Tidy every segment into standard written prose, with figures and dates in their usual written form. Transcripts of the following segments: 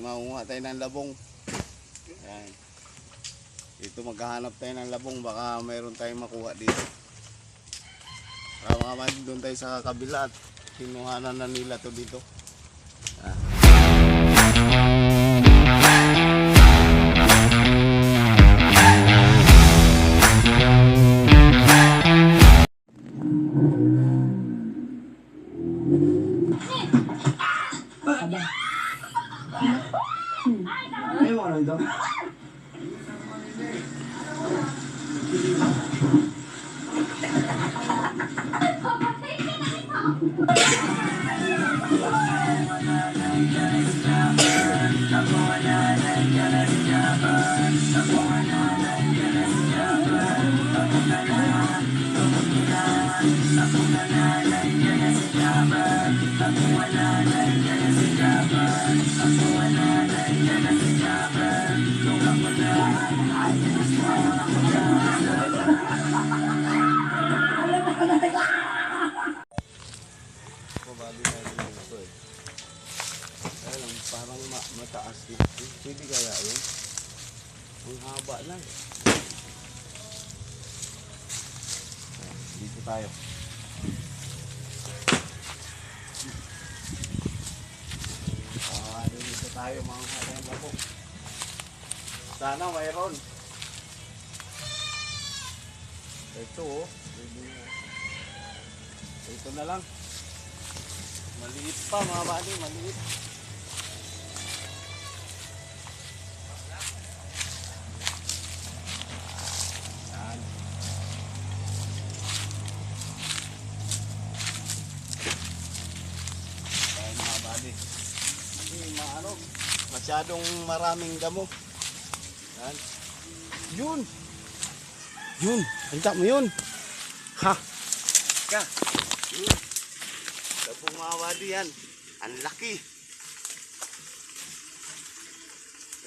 maunga tayo ng labong. Yan. Dito maghahanap tayo ng labong, baka mayroon tayong makuha dito. Para mga man, doon tayo sa kabila at kinuhanan na nila to dito. Ayaw mo lang ito? Parang mataas dito. Pwede kaya yun? Ang haba lang. Dito tayo. Dito tayo mga hatang labong. Sana mayroon. Ito oh. Ito na lang. Maliit pa mga bali, maliit. Masyadong maraming damo. Yan. Yun. Yun. Handa mo yun. Ha. Ka. Yun. Dabong mga wadi yan. Ang laki.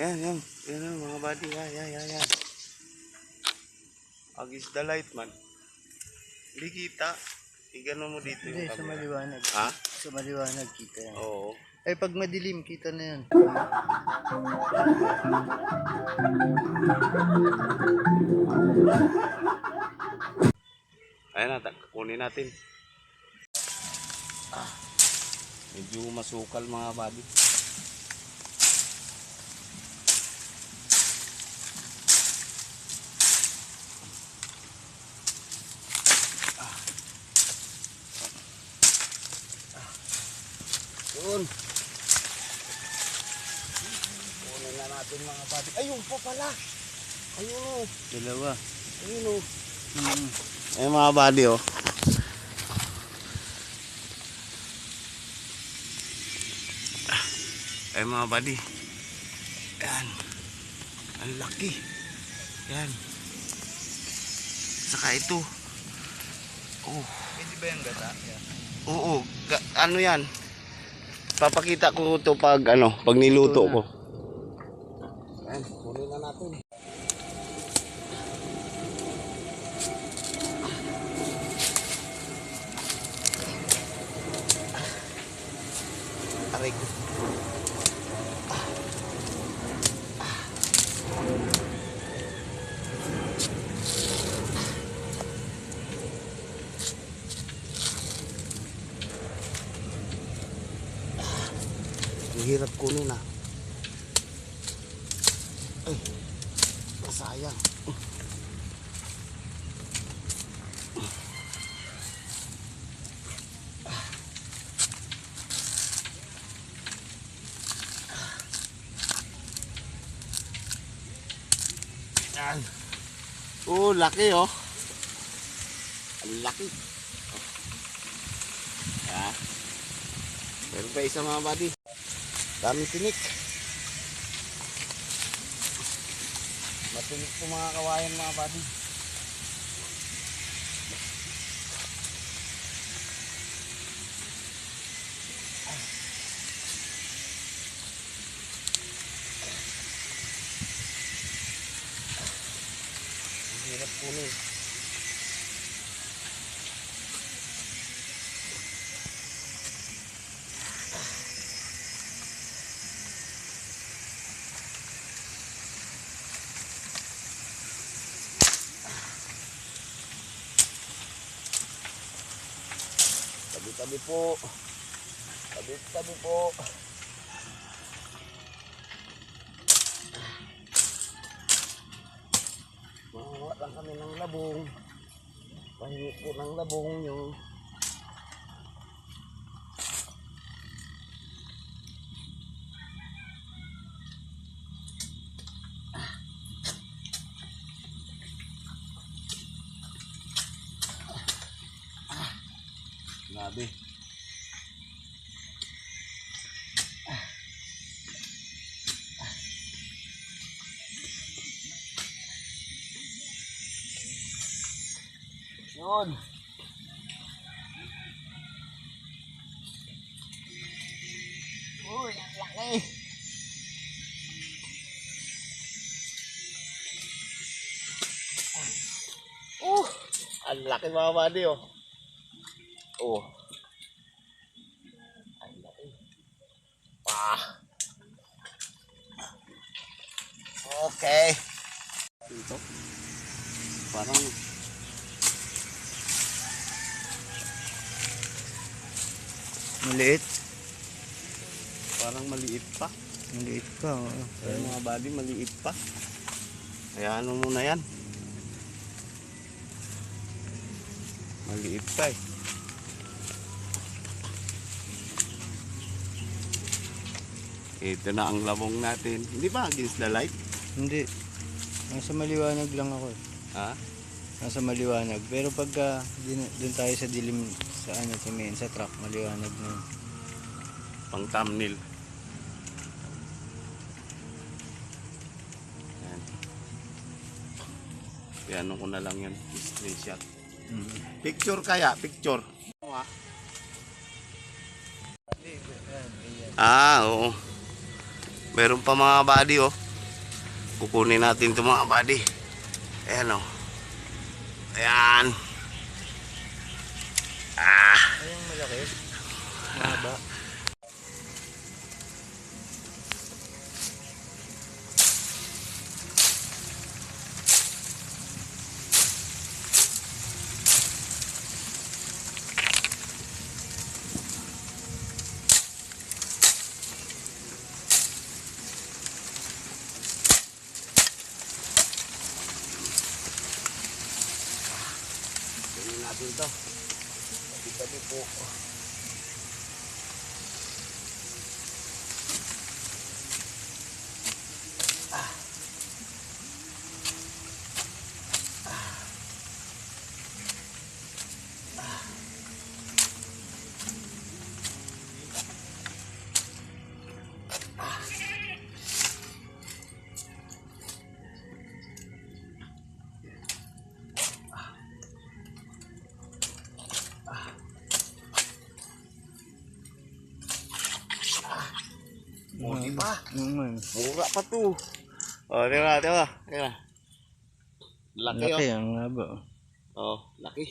Yan, yan. Yan mga wadi. Yan. Agis the light man. Hindi kita. Tignan mo dito yung camera. Sa maliwanag. Ha? Sa maliwanag kita yan. Oo. Eh pag madilim kita na yan. Ayan na, kunin natin. Medyo masukal mga buddy. Yun. Kunin na natin mga buddy. Ayun po pala. Ayun o. Dalawa. Ayun o. Ay mga buddy oh. Ay mga buddy. Yan. Ang laki. Yan. Saka ito. Oh. Pwede ba yung gata? Yan. Oo. Ano yan? Papakita ko ito pag ano, pag niluto ko. Yan. Kunin na natin. Aray ko. Ang hirap kunin na. Ay, masayang. Yan. Oh, laki oh. Ang laki. Ah. Meron pa isa mga buddy. Daming tinik. Matinik po mga kawayan mga buddy. Ang hirap kunin. Tabi po. Tabi po. Mahawa lang kami ng labong. Pahingi po ng labong yung grabe. Yun. Uy, ang laki. Ang laki mga buddy, oh. Oh. Ang laki. Okay. Ito. Parang Maliit. parang maliit pa. Maliit pa. Oh. Ay, mga buddy, maliit pa. Kaya ano muna yan? Maliit pa eh. Ito na ang labong natin. Hindi ba against the light? Hindi. Nasa maliwanag lang ako. Ha? Nasa maliwanag. Pero pagka dun tayo sa dilim sa ano tingin sa truck, maliwanag na yun. Pang thumbnail. Yan. Piano ko na lang yan. Screenshot. Picture kaya? Picture. Oo. Meron pa mga body, oh. Kukunin natin itong mga body. Ayan, oh. Ayan. Ayun malaki. Mahaba. Kunin natin ito. Tabi-tabi po. Muli pa. Mura pa to. Oh, di ba? Laki, Laki oh. ang haba. Oh, laki.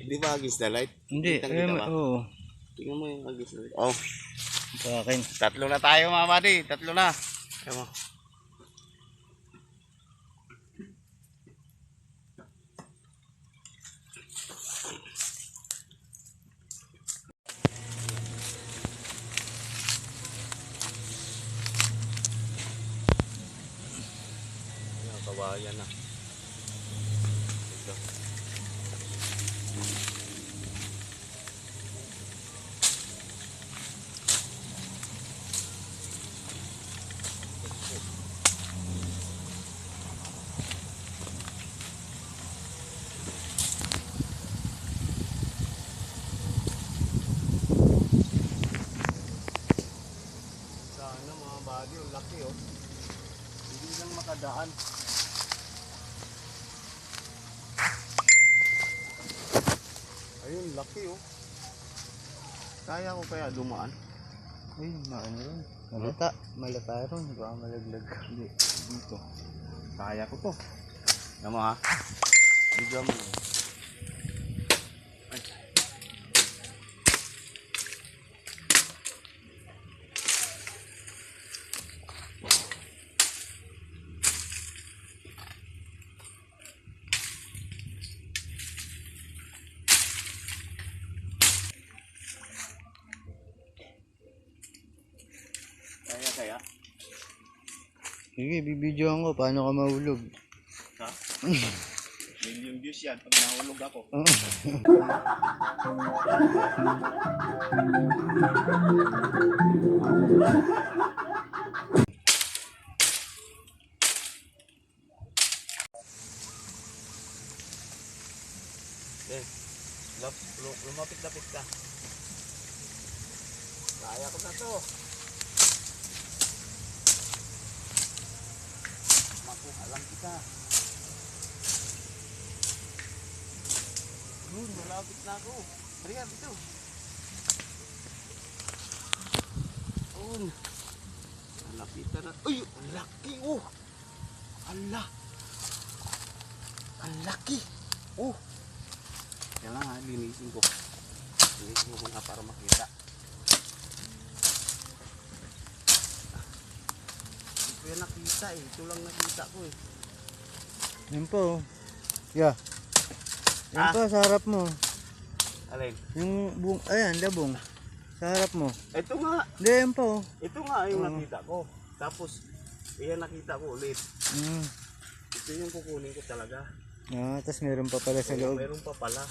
Di ba against the light? Hindi. Kitang-kita ba? Oo. Tingnan mo yung against the light. Oh, Sa akin. tatlo na tayo mga buddy. Tatlo na. Tingnan mo. Ayan, kawayan na. Ito. Sana mga bagay, ang laki oh. Hindi lang makadaan. Ayun, laki oh. Kaya ko kaya dumaan? Ay, maano ron. Malata. Malata ron. Baka malaglag. Hindi, dito. Kaya ko to. Alam mo ha? Bigyan mo. Ay. kaya? Sige, bibidyoan ko. Paano ka mahulog? Ha? Million views yan pag nahulog ako. Eh, lumapit-lapit ka. Kaya ko na to. Makuha lang kita. Malapit na ako. Tariya, dito. Malapitan na. Uy, ang laki oh. Ala. Ang laki. Oh. Kailangan linisin ko. Linisin ko muna para makita. Hindi ko yan nakita eh. Ito lang nakita ko eh. Yan po. Yeah. Yan po, sa harap mo. Alin? Yung buong, ayan, labong. Sa harap mo. Ito nga. Hindi, yan po. Ito nga yung nakita ko. Tapos, iyan nakita ko ulit. Ito yung kukunin ko talaga. Tapos meron pa pala sa loob. Meron pa pala.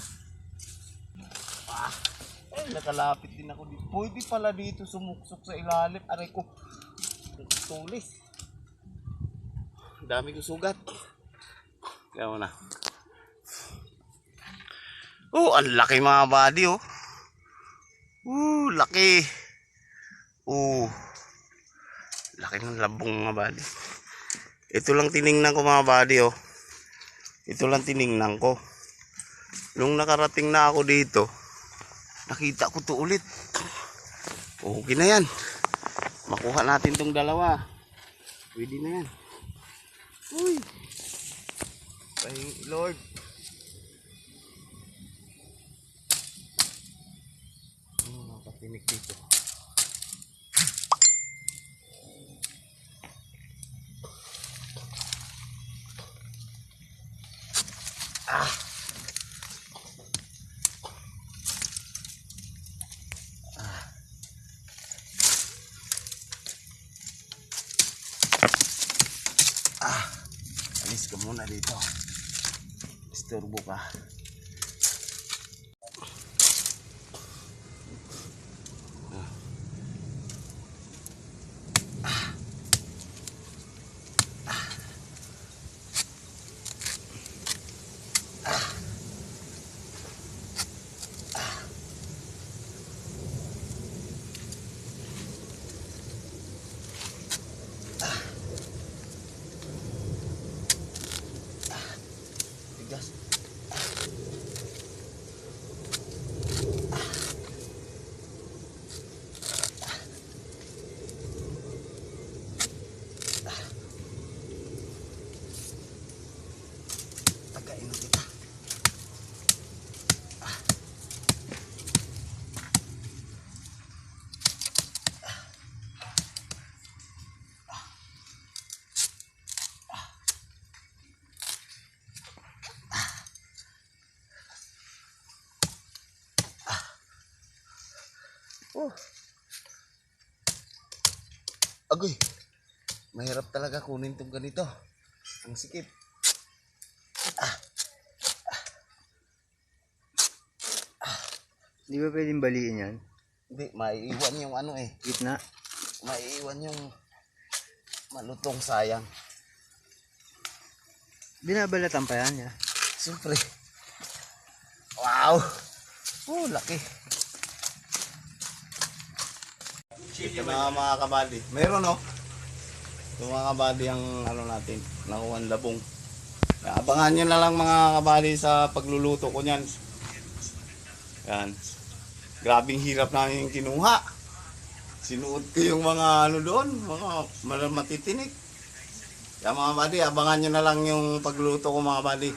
Nakalapit din ako dito. Pwede pala dito sumuksok sa ilalim. Aray ko. Tulis. Dami kong sugat. Kaya mo na. Oh, ang laki mga body oh. Laki. Laki ng labong mga body. Ito lang tiningnan ko mga body oh. Ito lang tiningnan ko. Nung nakarating na ako dito, nakita ko to ulit. Okay na yan. Makuha natin tong dalawa. Pwede na yan. Uy. Thank Lord. Nakatinik dito. Alis ka muna dito. Istorbo ka. Tigas. Pagkain kita. Agoy. Mahirap talaga kunin tong ganito. Ang sikip. Di ba pwedeng baliin yan? Hindi, maiiwan yung ano eh. Gitna? Maiiwan yung malutong sayang. Binabalatan pa yan, ya? Siyempre. Wow! Laki. Ito na mga kabady. Meron no? Ito mga kabady ang ano natin. Nakuha ang labong. Abangan nyo na lang mga kabady sa pagluluto ko niyan. Yan. Grabing hirap namin yung kinuha. Sinuot ko yung mga ano doon. Mga matitinik. Kaya mga kabady, abangan nyo na lang yung pagluluto ko mga kabady.